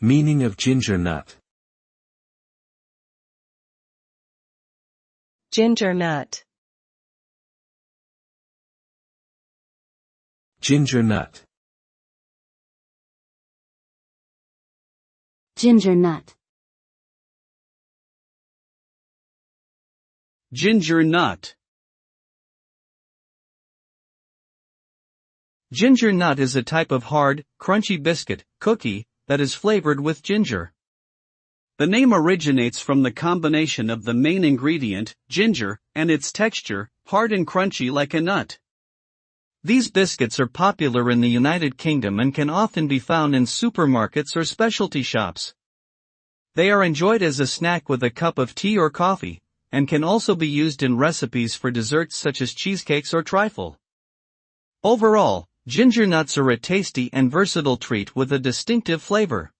Meaning of ginger nut. Ginger nut. Ginger nut. Ginger nut. Ginger nut. Ginger nut is a type of hard, crunchy biscuit, cookie, that is flavored with ginger. The name originates from the combination of the main ingredient, ginger, and its texture, hard and crunchy like a nut. These biscuits are popular in the United Kingdom and can often be found in supermarkets or specialty shops. They are enjoyed as a snack with a cup of tea or coffee, and can also be used in recipes for desserts such as cheesecakes or trifle. Overall, ginger nuts are a tasty and versatile treat with a distinctive flavor.